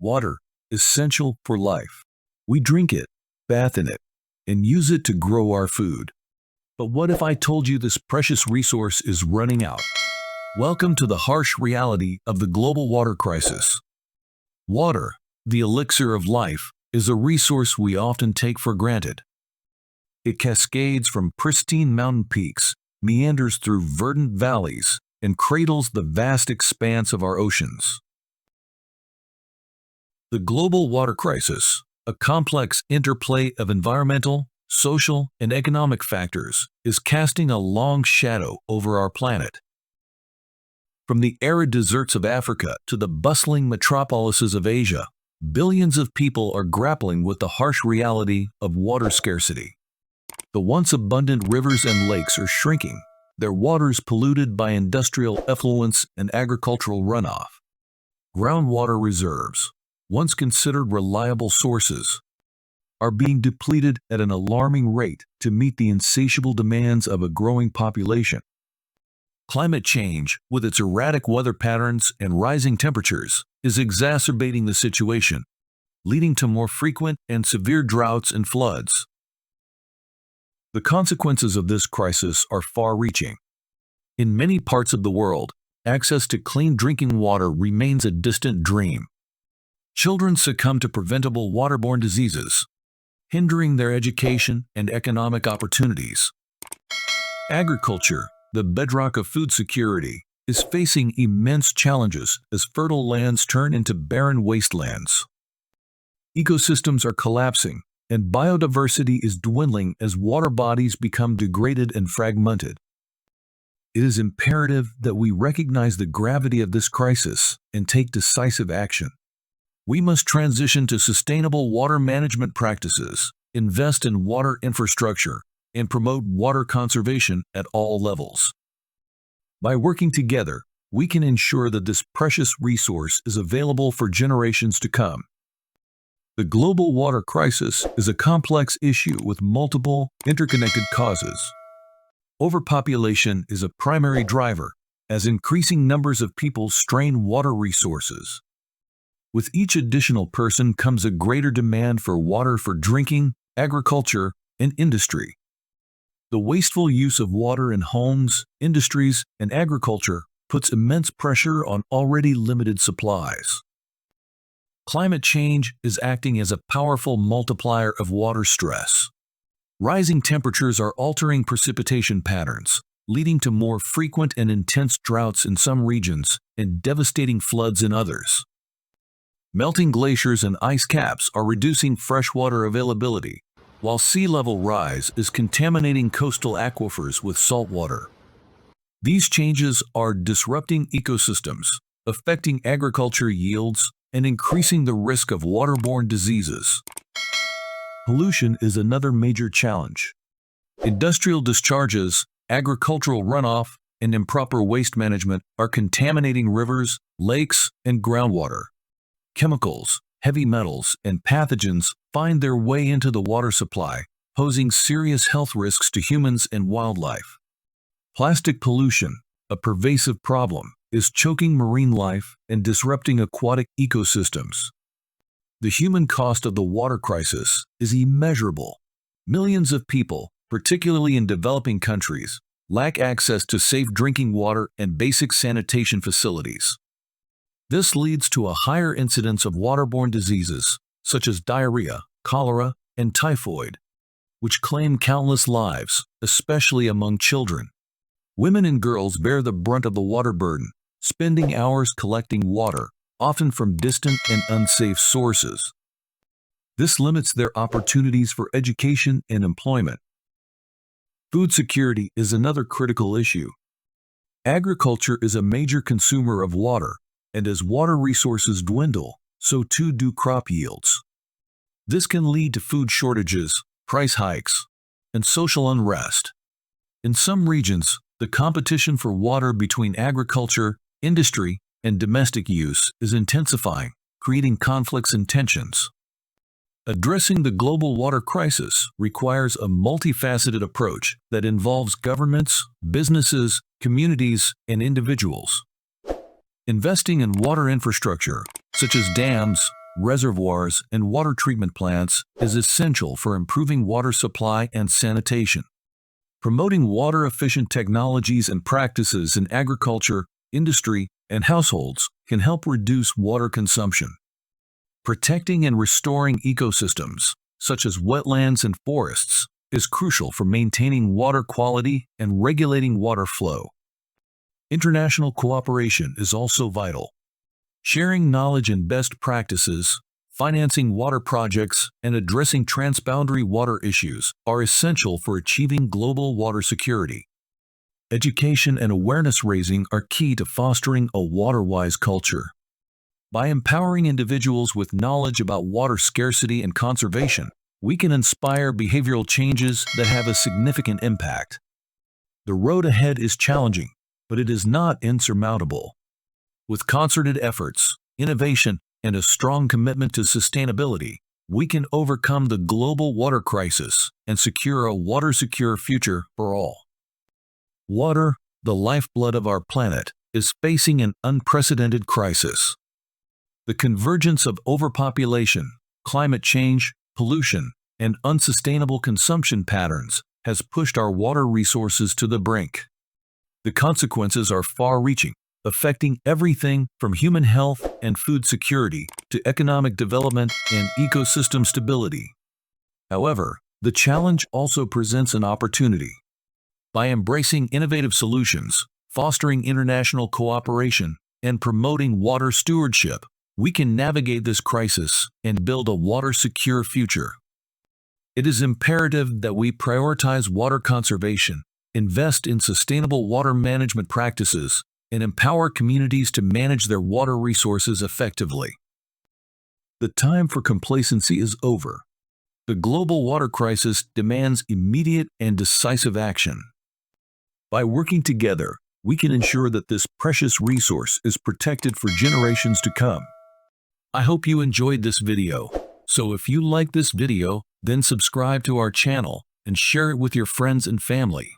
Water, essential for life. We drink it, bath in it, and use it to grow our food. But what if I told you this precious resource is running out? Welcome to the harsh reality of the global water crisis. Water, the elixir of life, is a resource we often take for granted. It cascades from pristine mountain peaks, meanders through verdant valleys, and cradles the vast expanse of our oceans. The global water crisis, a complex interplay of environmental, social, and economic factors, is casting a long shadow over our planet. From the arid deserts of Africa to the bustling metropolises of Asia, billions of people are grappling with the harsh reality of water scarcity. The once abundant rivers and lakes are shrinking, their waters polluted by industrial effluents and agricultural runoff. Groundwater reserves, once considered reliable sources, are being depleted at an alarming rate to meet the insatiable demands of a growing population. Climate change, with its erratic weather patterns and rising temperatures, is exacerbating the situation, leading to more frequent and severe droughts and floods. The consequences of this crisis are far-reaching. In many parts of the world, access to clean drinking water remains a distant dream. Children succumb to preventable waterborne diseases, hindering their education and economic opportunities. Agriculture, the bedrock of food security, is facing immense challenges as fertile lands turn into barren wastelands. Ecosystems are collapsing, and biodiversity is dwindling as water bodies become degraded and fragmented. It is imperative that we recognize the gravity of this crisis and take decisive action. We must transition to sustainable water management practices, invest in water infrastructure, and promote water conservation at all levels. By working together, we can ensure that this precious resource is available for generations to come. The global water crisis is a complex issue with multiple, interconnected causes. Overpopulation is a primary driver, as increasing numbers of people strain water resources. With each additional person comes a greater demand for water for drinking, agriculture, and industry. The wasteful use of water in homes, industries, and agriculture puts immense pressure on already limited supplies. Climate change is acting as a powerful multiplier of water stress. Rising temperatures are altering precipitation patterns, leading to more frequent and intense droughts in some regions and devastating floods in others. Melting glaciers and ice caps are reducing freshwater availability, while sea level rise is contaminating coastal aquifers with saltwater. These changes are disrupting ecosystems, affecting agriculture yields, and increasing the risk of waterborne diseases. Pollution is another major challenge. Industrial discharges, agricultural runoff, and improper waste management are contaminating rivers, lakes, and groundwater. Chemicals, heavy metals, and pathogens find their way into the water supply, posing serious health risks to humans and wildlife. Plastic pollution, a pervasive problem, is choking marine life and disrupting aquatic ecosystems. The human cost of the water crisis is immeasurable. Millions of people, particularly in developing countries, lack access to safe drinking water and basic sanitation facilities. This leads to a higher incidence of waterborne diseases, such as diarrhea, cholera, and typhoid, which claim countless lives, especially among children. Women and girls bear the brunt of the water burden, spending hours collecting water, often from distant and unsafe sources. This limits their opportunities for education and employment. Food security is another critical issue. Agriculture is a major consumer of water, and as water resources dwindle, so too do crop yields. This can lead to food shortages, price hikes, and social unrest. In some regions, the competition for water between agriculture, industry, and domestic use is intensifying, creating conflicts and tensions. Addressing the global water crisis requires a multifaceted approach that involves governments, businesses, communities, and individuals. Investing in water infrastructure, such as dams, reservoirs, and water treatment plants is essential for improving water supply and sanitation. Promoting water-efficient technologies and practices in agriculture, industry, and households can help reduce water consumption. Protecting and restoring ecosystems, such as wetlands and forests, is crucial for maintaining water quality and regulating water flow. International cooperation is also vital. Sharing knowledge and best practices, financing water projects, and addressing transboundary water issues are essential for achieving global water security. Education and awareness raising are key to fostering a water-wise culture. By empowering individuals with knowledge about water scarcity and conservation, we can inspire behavioral changes that have a significant impact. The road ahead is challenging, but it is not insurmountable. With concerted efforts, innovation, and a strong commitment to sustainability, we can overcome the global water crisis and secure a water-secure future for all. Water, the lifeblood of our planet, is facing an unprecedented crisis. The convergence of overpopulation, climate change, pollution, and unsustainable consumption patterns has pushed our water resources to the brink. The consequences are far-reaching, affecting everything from human health and food security to economic development and ecosystem stability. However, the challenge also presents an opportunity. By embracing innovative solutions, fostering international cooperation, and promoting water stewardship, we can navigate this crisis and build a water-secure future. It is imperative that we prioritize water conservation, invest in sustainable water management practices, and empower communities to manage their water resources effectively. The time for complacency is over. The global water crisis demands immediate and decisive action. By working together, we can ensure that this precious resource is protected for generations to come. I hope you enjoyed this video. So if you like this video, then subscribe to our channel and share it with your friends and family.